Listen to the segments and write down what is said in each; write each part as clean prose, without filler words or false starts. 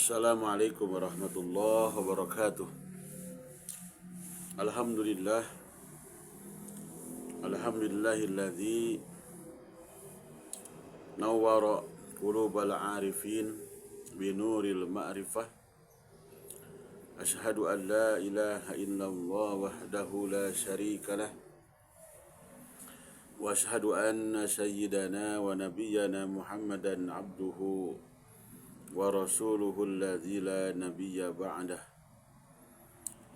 Assalamualaikum warahmatullahi wabarakatuh. Alhamdulillah, alhamdulillahilladzi nawwara qulubal arifin binuril ma'rifah. Asyhadu an la ilaha illallah wahdahu la syarikalah wa asyhadu anna sayyidana wa nabiyyana Muhammadan abduhu wa rasuluhu alladzi la nabiyya ba'dah.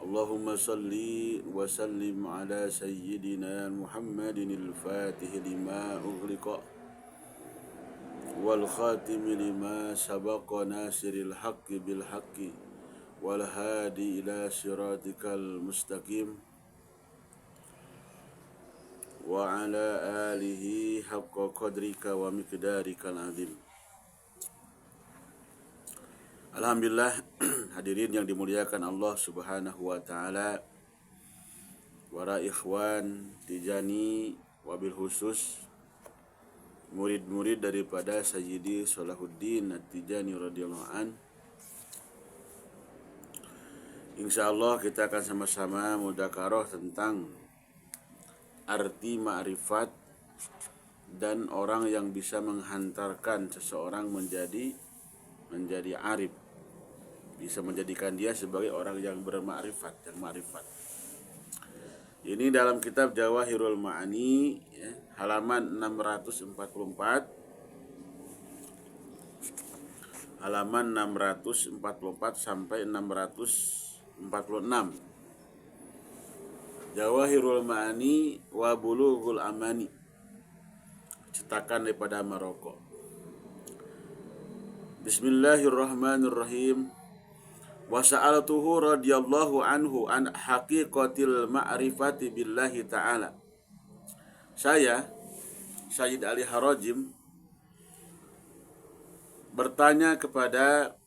Allahumma salli wa sallim ala sayyidina Muhammadin al-fatih lima ughliqa wal khatimi lima sabaqa nasiril haqqi bil haqqi wal hadi ila siratikal mustaqim wa ala alihi haqqa qadrika wa miqdarikal azim. Alhamdulillah, hadirin yang dimuliakan Allah Subhanahu wa taala, para ikhwan Tijani, wabil khusus murid-murid daripada Sayyidi Salahuddin At-Tijani radhiyallahu an. Insyaallah kita akan sama-sama mudzakarah tentang arti ma'rifat dan orang yang bisa menghantarkan seseorang menjadi arif, bisa menjadikan dia sebagai orang yang bermakrifat, yang makrifat. Ini dalam kitab Jawahirul Ma'ani, ya, halaman 644, halaman 644 sampai 646. Jawahirul Ma'ani wa Bulughul Amani, cetakan daripada Maroko. Bismillahirrahmanirrahim. Wa sa'altuhu radhiyallahu anhu an haqiqatil ma'rifati billahi ta'ala. Saya, Sayyid Ali Harajim, bertanya kepada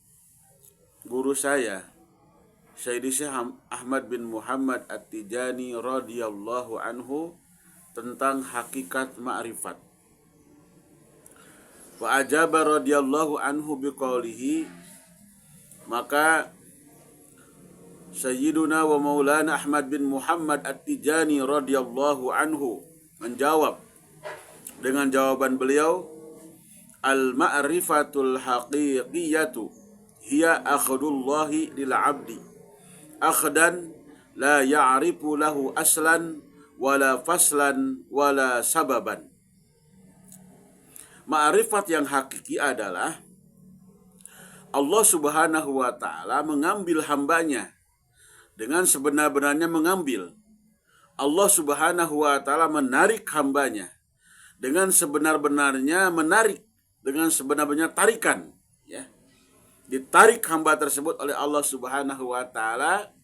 guru saya, Sayyidi Syekh Ahmad bin Muhammad At-Tijani radhiyallahu anhu, tentang hakikat ma'rifat. Wa ajaba radhiyallahu anhu biqaulihi, maka Sayyiduna wa Maulana Ahmad bin Muhammad At-Tijani radhiyallahu anhu menjawab dengan jawaban beliau, al-ma'rifatul haqiqiyatu hiya akhdullahi lil 'abdi akhdan la ya'rifu lahu aslan wala faslan wala sababan. Ma'rifat yang hakiki adalah Allah Subhanahu wa ta'ala mengambil hambanya dengan sebenar-benarnya mengambil. Allah Subhanahu wa ta'ala menarik hambanya dengan sebenar-benarnya menarik, dengan sebenar-benarnya tarikan, ya. Ditarik hamba tersebut oleh Allah Subhanahu wa ta'ala.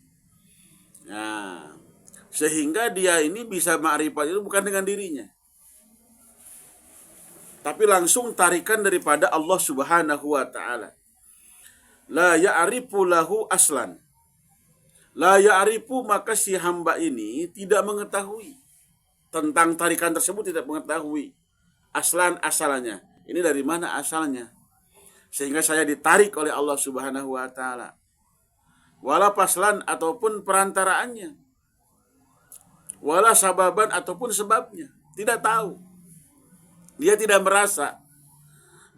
Nah, sehingga dia ini bisa ma'rifat itu bukan dengan dirinya, tapi langsung tarikan daripada Allah Subhanahu wa ta'ala. La ya'rifu lahu aslan. La ya'rifu, maka si hamba ini tidak mengetahui tentang tarikan tersebut, tidak mengetahui aslan, asalnya. Ini dari mana asalnya, sehingga saya ditarik oleh Allah Subhanahu wa ta'ala. Wala paslan, ataupun perantaraannya. Wala sababan, ataupun sebabnya. Tidak tahu. Dia tidak merasa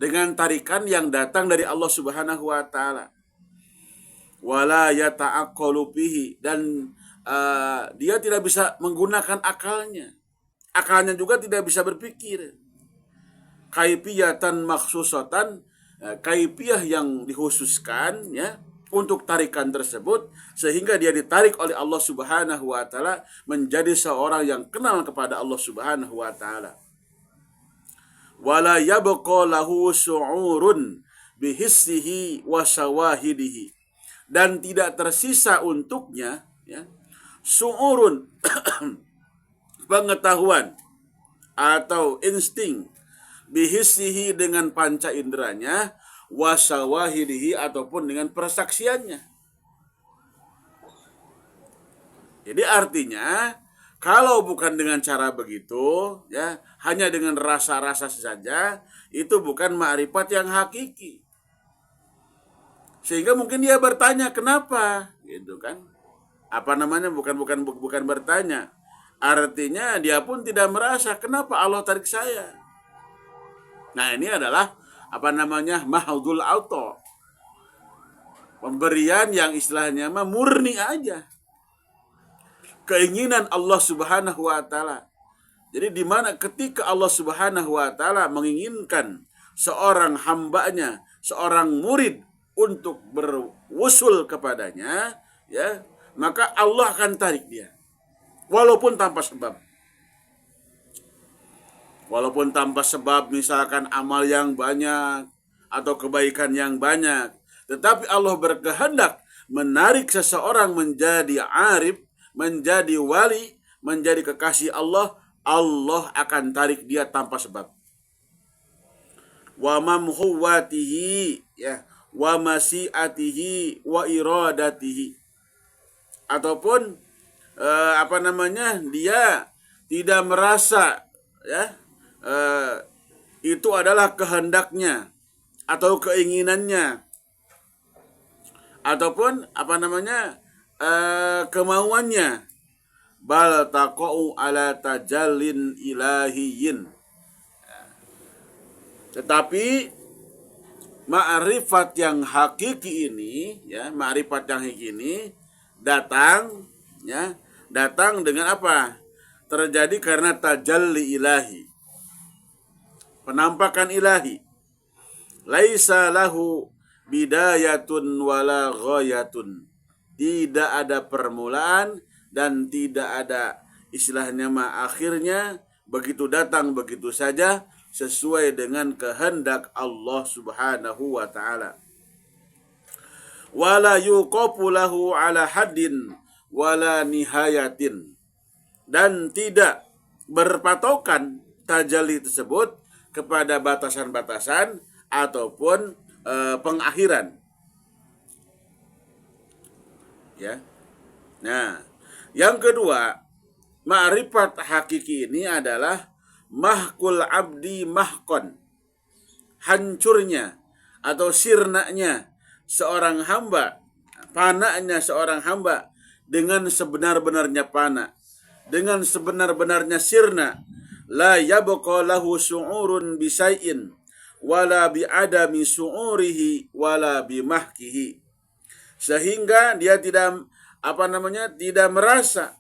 dengan tarikan yang datang dari Allah Subhanahu wa ta'ala. Wala yata'aqqalu bihi, dan dia tidak bisa menggunakan akalnya. Akalnya juga tidak bisa berpikir. Kaifiyatan makhsusatan, kaifiyah yang dikhususkan, ya, untuk tarikan tersebut, sehingga dia ditarik oleh Allah Subhanahu wa ta'ala menjadi seorang yang kenal kepada Allah Subhanahu wa ta'ala. Wala yabqa lahu su'urun bihissihi wa syawahidihi, dan tidak tersisa untuknya, ya, su'urun pengetahuan atau insting, bihissihi dengan panca inderanya, wa syawahidihi ataupun dengan persaksiannya. Jadi artinya, kalau bukan dengan cara begitu, ya, hanya dengan rasa-rasa saja, itu bukan ma'rifat yang hakiki. Sehingga mungkin dia bertanya kenapa, gitu kan? Apa namanya? Bukan bertanya. Artinya dia pun tidak merasa kenapa Allah tarik saya. Nah, ini adalah apa namanya? Mahdul auto. Pemberian yang istilahnya murni aja. Keinginan Allah Subhanahu wa taala. Jadi di mana ketika Allah Subhanahu wa taala menginginkan seorang hambanya, seorang murid untuk berwusul kepadanya, ya, maka Allah akan tarik dia. Walaupun tanpa sebab. Walaupun tanpa sebab, misalkan amal yang banyak atau kebaikan yang banyak, tetapi Allah berkehendak menarik seseorang menjadi arif, menjadi wali, menjadi kekasih Allah, Allah akan tarik dia tanpa sebab. Wa mamhuwatihi, ya, wa masyiatihi wa iradatihi. Ataupun apa namanya? Dia tidak merasa, ya, itu adalah kehendaknya atau keinginannya, ataupun apa namanya? Kemauannya. Bal taqau ala tajallin ilahiyin. Tetapi ma'rifat yang hakiki ini, ya, ma'rifat yang hakiki ini datang, ya, datang dengan apa? Terjadi karena tajalli ilahi. Penampakan ilahi. Laisa lahu bidayatun wala ghayatun. Tidak ada permulaan dan tidak ada istilahnya akhirnya, begitu datang begitu saja sesuai dengan kehendak Allah Subhanahu wa taala. Wala yuqafu lahu ala haddin wala nihayatin. Dan tidak berpatokan tajalli tersebut kepada batasan-batasan ataupun pengakhiran. Ya. Nah, yang kedua, ma'rifat hakiki ini adalah mahkul abdi mahkon. Hancurnya atau sirnanya seorang hamba, panaknya seorang hamba dengan sebenar-benarnya pana, dengan sebenar-benarnya sirna. La yabqa lahu su'urun bisai'in wala bi'adami su'urihi wala bimahkihi. Sehingga dia tidak apa namanya? Tidak merasa,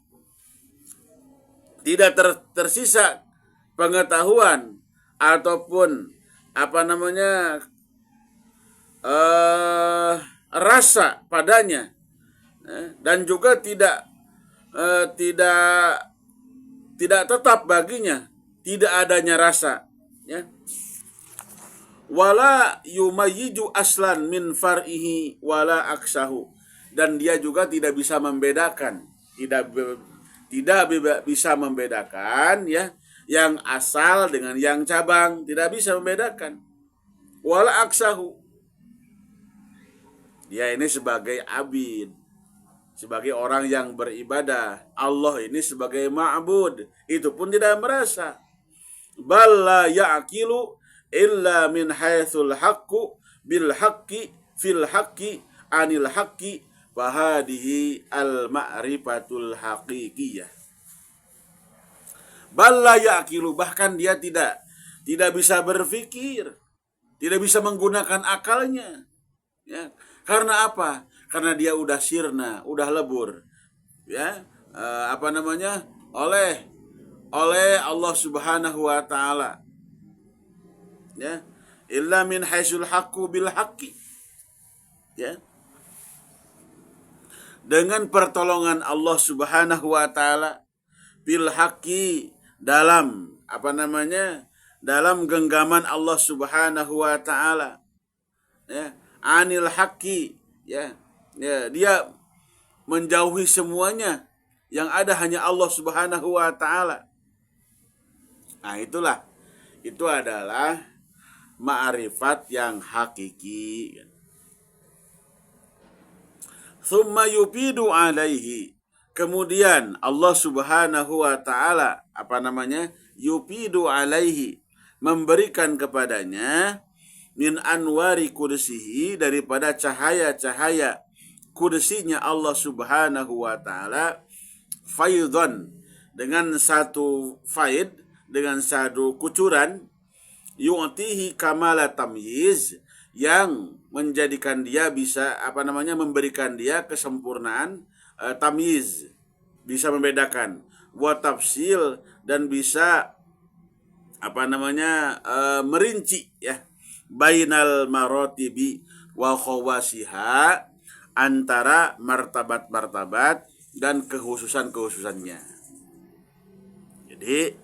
tidak tersisa pengetahuan ataupun apa namanya? Rasa padanya, dan juga tidak tetap baginya, tidak adanya rasa, ya. Wala yumayyiju aslan min far'ihi wala aksahu. Dan dia juga tidak bisa membedakan, tidak bisa membedakan, ya, yang asal dengan yang cabang, tidak bisa membedakan. Wala aksahu. Dia ini sebagai abid, sebagai orang yang beribadah. Allah ini sebagai ma'bud, itu pun tidak merasa. Balla ya'kilu illa min haitsul haqqu bil haqqi fil haqqi anil haqqi fahadihi al ma'rifatul haqiqiyah. Balla ya'kilu, bahkan dia tidak bisa berpikir, tidak bisa menggunakan akalnya, ya. Karena apa? Karena dia udah sirna, udah lebur, ya, apa namanya? oleh Allah Subhanahu wa taala, ya. Illa min haitsul haqqu bil haqqi, ya. Dengan pertolongan Allah Subhanahu wa taala, bil haqqi, dalam apa namanya? Dalam genggaman Allah Subhanahu wa taala, ya. Anil haqqi, ya. Ya, dia menjauhi semuanya, yang ada hanya Allah Subhanahu wa taala. Nah, itu adalah ma'rifat yang hakiki. Tsumma yufidu alaihi. Kemudian Allah Subhanahu wa taala apa namanya? Yufidu alaihi, memberikan kepadanya min anwari kursihi, daripada cahaya-cahaya kursinya Allah Subhanahu wa taala, faidhan, dengan satu faid, dengan satu kucuran, yu'tihi kamala tamyiz, yang menjadikan dia bisa memberikan dia kesempurnaan tamyiz, bisa membedakan, wa tafsil, dan bisa merinci ya, bainal maratibi wa khawasiha, antara martabat-martabat dan kekhususan-kekhususannya. Jadi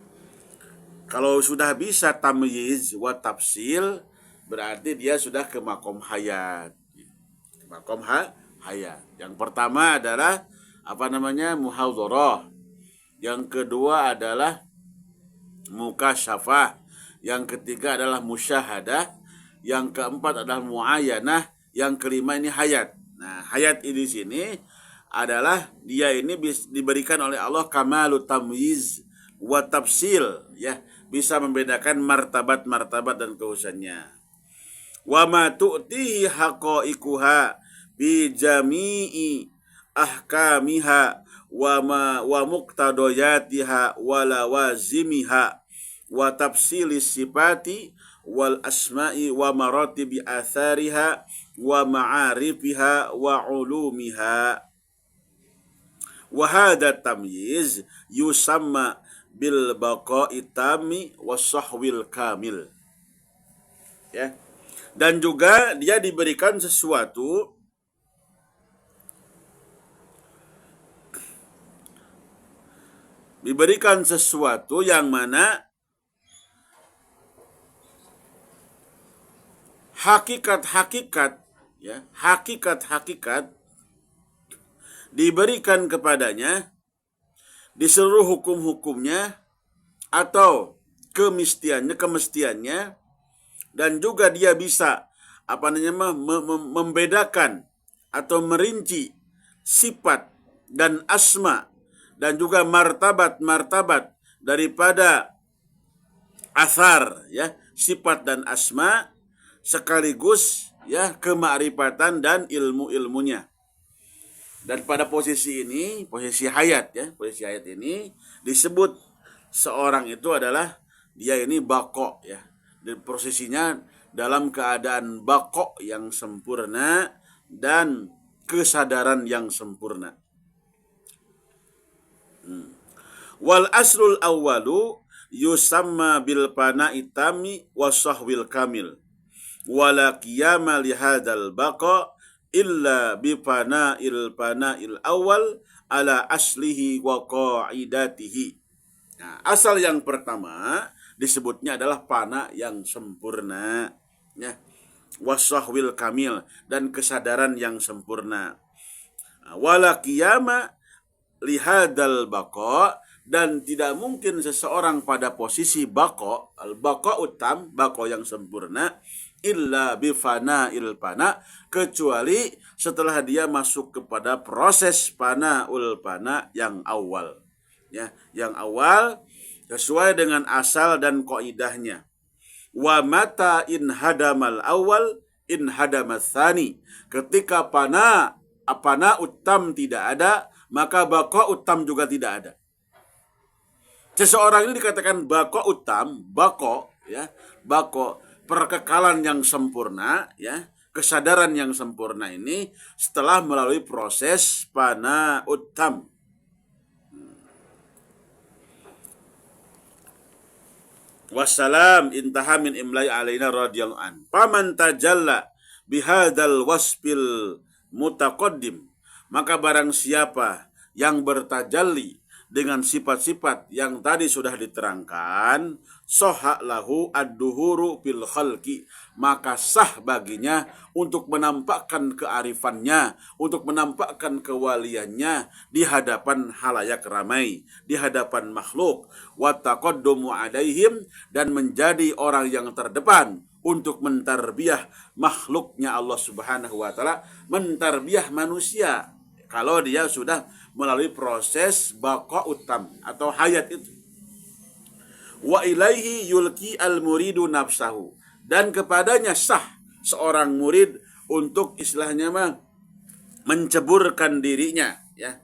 kalau sudah bisa tamyiz wa tafsil, berarti dia sudah ke makom hayat. Makom hayat. Yang pertama adalah muhadharah. Yang kedua adalah mukasyafah. Yang ketiga adalah musyahadah. Yang keempat adalah muayyanah. Yang kelima ini hayat. Nah, hayat ini di sini adalah dia ini diberikan oleh Allah kamalu tamyiz wa tafsil, ya, bisa membedakan martabat-martabat dan kekhususannya. Wa ma tu'tihi haqa'iquha bi jami'i ahkamiha wa muqtadayatiha wa lawazimiha wa tafsilis sifati wal asma'i wa maratibi athariha wa ma'arifiha wa ulumiha. Wa hadha tamyiz yusamma bil baqa'i tammi was sahwil kamil. Ya. Dan juga dia diberikan sesuatu yang mana hakikat-hakikat diberikan kepadanya di seluruh hukum-hukumnya atau kemestiannya, dan juga dia bisa membedakan atau merinci sifat dan asma dan juga martabat-martabat daripada athar, ya, sifat dan asma, sekaligus ya kemakrifatan dan ilmu-ilmunya. Dan pada posisi ini, posisi hayat ini disebut seorang itu adalah dia ini bako, ya. Dan posisinya dalam keadaan bako yang sempurna dan kesadaran yang sempurna. Wal aslul awwalu yusamma bil pana'i tami wasahwil kamil. Wala qiyama li hadzal baqa illa bi pana'il awal ala aslihi wa qaidatihi. Nah, asal yang pertama disebutnya adalah pana yang sempurna, ya, wasahwil kamil, dan kesadaran yang sempurna. Wala qiyama li hadzal baqa, dan tidak mungkin seseorang pada posisi bako, al-bako utam, bako yang sempurna, illa bifana'il pana, kecuali setelah dia masuk kepada proses pana'ul pana yang awal, ya, yang awal sesuai dengan asal dan qaidahnya. Wa mata in hadamal awal in hadamat tsani, ketika pana utam tidak ada, maka bako utam juga tidak ada. Seseorang ini dikatakan bako utam, bako, ya, bako, perkekalan yang sempurna, ya, kesadaran yang sempurna ini setelah melalui proses pana utam. Wassalam intaha min imlai alaina radhiyallahu an. Paman tajalla bihadzal wasfil mutaqaddim, maka barang siapa yang bertajalli dengan sifat-sifat yang tadi sudah diterangkan, soha lahu ad-duhuru fil khalqi, maka sah baginya untuk menampakkan kearifannya, untuk menampakkan kewaliannya di hadapan halayak ramai, di hadapan makhluk, wa taqaddumu alaihim, dan menjadi orang yang terdepan untuk mentarbiyah makhluknya Allah Subhanahu wa taala, mentarbiyah manusia kalau dia sudah melalui proses baqa utam atau hayat itu. Wa ilaihi yulki al-muridu nafsahu, dan kepadanya sah seorang murid untuk istilahnya menceburkan dirinya, ya,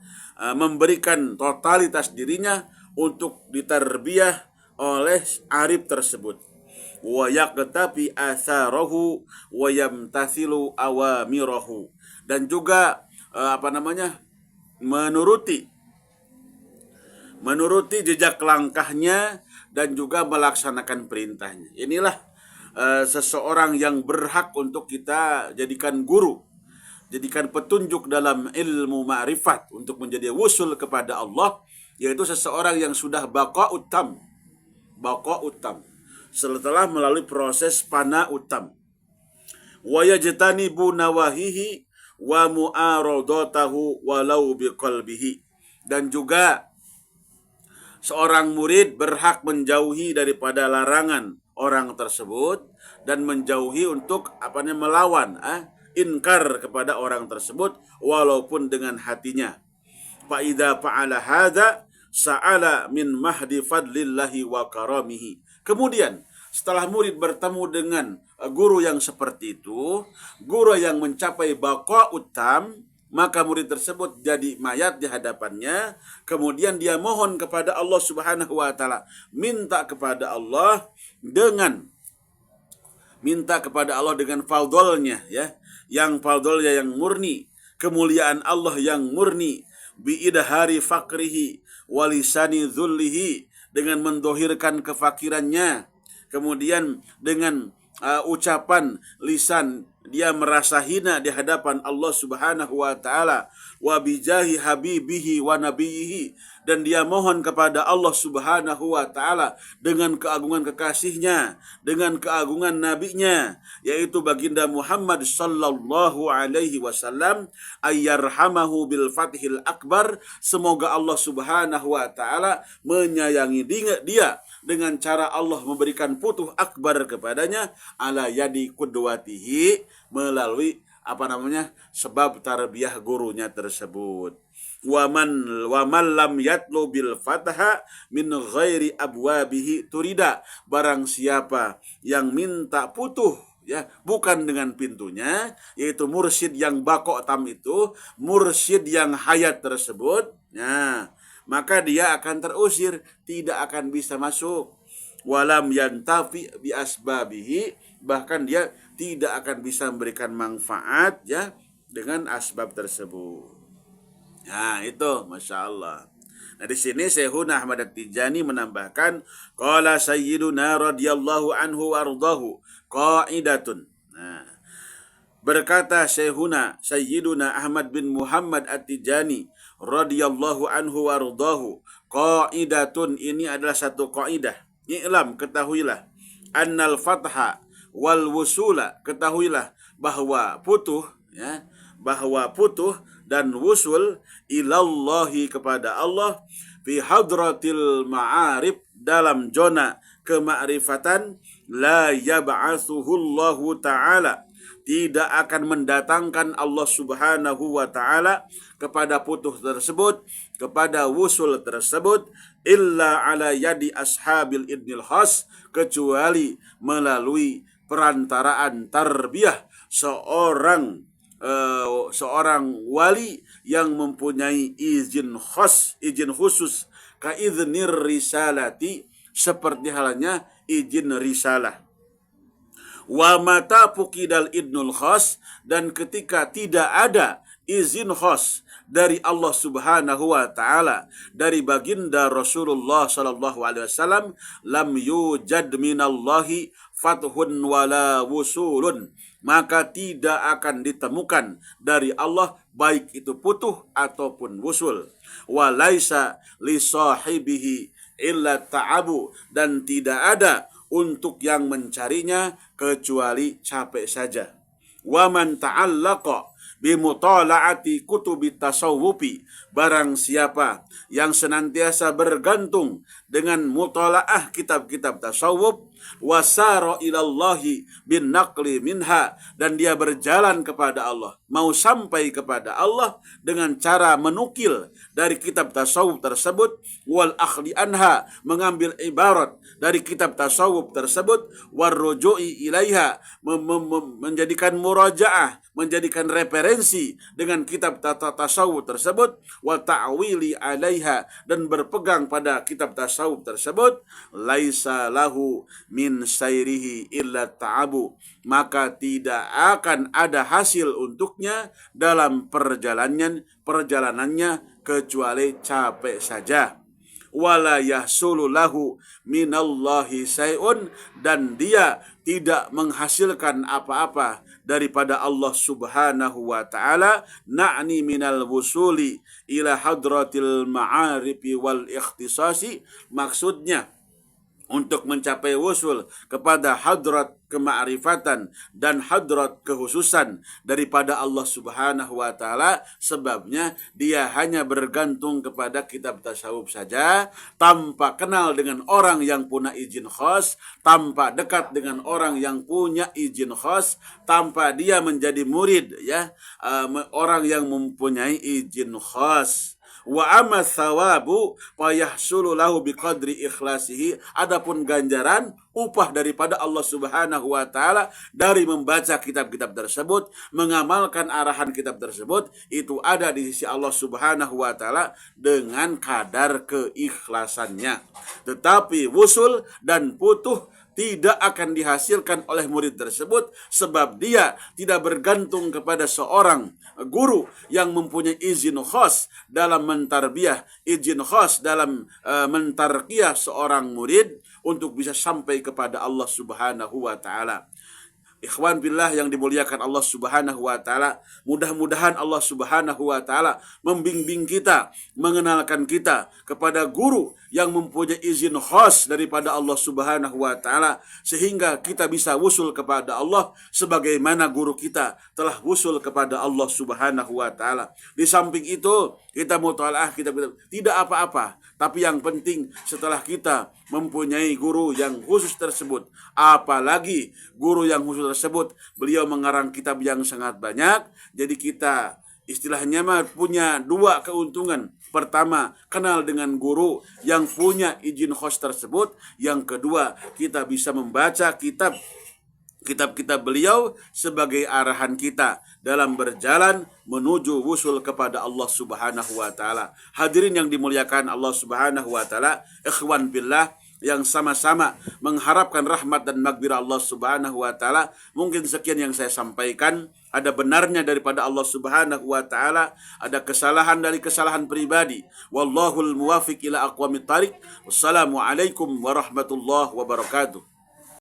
memberikan totalitas dirinya untuk ditarbiyah oleh arif tersebut. Wa yaqtafi atharahu wa yamtathilu awamirahu, dan juga menuruti jejak langkahnya dan juga melaksanakan perintahnya. Inilah seseorang yang berhak untuk kita jadikan guru, jadikan petunjuk dalam ilmu ma'rifat untuk menjadi wusul kepada Allah, yaitu seseorang yang sudah baqa'ut tam, setelah melalui proses pana'ut tam. Wa yajtanibu nawahihi wa mu'aradatahu walau biqalbihi, dan juga seorang murid berhak menjauhi daripada larangan orang tersebut dan menjauhi untuk melawan, inkar kepada orang tersebut walaupun dengan hatinya. Fa idza fa'ala hadza sa'ala min mahdi fadlillahi wa karamihi. Kemudian setelah murid bertemu dengan guru yang seperti itu, guru yang mencapai baqa'ut tam, maka murid tersebut jadi mayat di hadapannya. Kemudian dia mohon kepada Allah Subhanahu wa taala, minta kepada Allah dengan fadlnya, ya, yang fadlnya yang murni, kemuliaan Allah yang murni, bi idhari fakrihi walisani dzullihi, dengan mendohirkan kefakirannya, kemudian dengan ucapan lisan dia merasa hina di hadapan Allah Subhanahu wa taala, wa bijahi habibihi wa nabiyhi, dan dia mohon kepada Allah Subhanahu wa taala dengan keagungan kekasihnya, dengan keagungan nabinya, yaitu baginda Muhammad sallallahu alaihi wasallam, ayyarhamahu bil fathil akbar, semoga Allah Subhanahu wa taala menyayangi dia dengan cara Allah memberikan futuh akbar kepadanya, ala yadi qudwatihi, melalui sebab tarbiyah gurunya tersebut. Waman lam yatlu bil fatha min ghairi abwabihi turida, barang siapa yang minta putuh, ya, bukan dengan pintunya, yaitu mursyid yang baqo' tam itu, mursyid yang hayat tersebut, nah, maka dia akan terusir, tidak akan bisa masuk. Walam yantafi bi asbabihi, bahkan dia tidak akan bisa memberikan manfaat, ya, dengan asbab tersebut. Nah, itu Masya Allah. Nah, di sini Syekhuna Ahmad At-Tijani menambahkan, qala sayyiduna radhiyallahu anhu wardahu qaidatun. Nah, berkata Sayyiduna Ahmad bin Muhammad At-Tijani radhiyallahu anhu wardahu, qaidatun, ini adalah satu kaidah. I'lam, ketahuilah, annal fatha wal wusula, ketahuilah bahwa putuh dan wusul ilallahi, kepada Allah, fi hadratil ma'arif, dalam zona kemakrifatan, la yab'atsuhullahu ta'ala, tidak akan mendatangkan Allah Subhanahu wa ta'ala kepada putuh tersebut, kepada wusul tersebut, illa ala yadi ashabil idnil khas, kecuali melalui perantaraan tarbiyah seorang wali yang mempunyai izin khusus, ka idznir risalati, seperti halnya izin risalah. Wa mata fuqidal idnul khas, dan ketika tidak ada izin khas dari Allah Subhanahu wa taala, dari baginda Rasulullah sallallahu alaihi wasallam, lam yujad minallahi fathun wala wusulun, maka tidak akan ditemukan dari Allah baik itu putuh ataupun wusul. Wa laisa li sahibihi illa ta'abu, dan tidak ada untuk yang mencarinya kecuali capek saja. Wa man ta'allaqa bi mutala'ati kutubi tasawufi, barang siapa yang senantiasa bergantung dengan mutala'ah kitab-kitab tasawuf, wasara ilallahi bin naqli minha, dan dia berjalan kepada Allah, mau sampai kepada Allah dengan cara menukil dari kitab tasawuf tersebut, wal akhli anha, mengambil ibarat dari kitab tasawuf tersebut, warruju'i ilaiha, menjadikan murajaah, menjadikan referensi dengan kitab tasawuf tersebut, wa ta'wili alaiha, dan berpegang pada kitab tasawuf tersebut, laisa lahu min sairihi illa ta'abu, maka tidak akan ada hasil untuknya dalam perjalanannya kecuali capek saja. Wala yahsulu lahu minallahi syai'un, dan dia tidak menghasilkan apa-apa daripada Allah Subhanahu wa ta'ala, na'ni minal wusuli ila hadratil ma'arifi wal ikhtisasi, maksudnya untuk mencapai wusul kepada hadrat kema'rifatan dan hadrat kekhususan daripada Allah Subhanahu wa ta'ala, sebabnya dia hanya bergantung kepada kitab tasawuf saja, tanpa kenal dengan orang yang punya izin khas, tanpa dekat dengan orang yang punya izin khas, tanpa dia menjadi murid orang yang mempunyai izin khas. Wa amma thawabu fa yahsulu lahu biqadri ikhlasihi, adapun ganjaran upah daripada Allah Subhanahu wa taala dari membaca kitab-kitab tersebut, mengamalkan arahan kitab tersebut, itu ada di sisi Allah Subhanahu wa taala dengan kadar keikhlasannya. Tetapi wusul dan putuh tidak akan dihasilkan oleh murid tersebut, sebab dia tidak bergantung kepada seorang guru yang mempunyai izin khas dalam mentarbiyah, izin khas dalam mentarqiyah seorang murid untuk bisa sampai kepada Allah Subhanahu wa ta'ala. Ikhwan billah yang dimuliakan Allah Subhanahu wa ta'ala, mudah-mudahan Allah Subhanahu wa ta'ala membimbing kita, mengenalkan kita kepada guru yang mempunyai izin khas daripada Allah Subhanahu wa ta'ala, sehingga kita bisa wusul kepada Allah sebagaimana guru kita telah wusul kepada Allah Subhanahu wa ta'ala. Di samping itu, kita mutalaah, kita tidak apa-apa, tapi yang penting setelah kita mempunyai guru yang khusus tersebut, apalagi guru yang khusus tersebut beliau mengarang kitab yang sangat banyak, jadi kita istilahnya punya dua keuntungan. Pertama, kenal dengan guru yang punya izin khas tersebut. Yang kedua, kita bisa membaca kitab-kitab beliau sebagai arahan kita dalam berjalan menuju wusul kepada Allah Subhanahu wa ta'ala. Hadirin yang dimuliakan Allah Subhanahu wa ta'ala, ikhwan billah yang sama-sama mengharapkan rahmat dan maghfirah Allah Subhanahu wa ta'ala. Mungkin sekian yang saya sampaikan, ada benarnya daripada Allah Subhanahu wa ta'ala, ada kesalahan dari kesalahan pribadi. Wallahul muwafiq ila aqwamit thariq. Wassalamualaikum warahmatullahi wabarakatuh.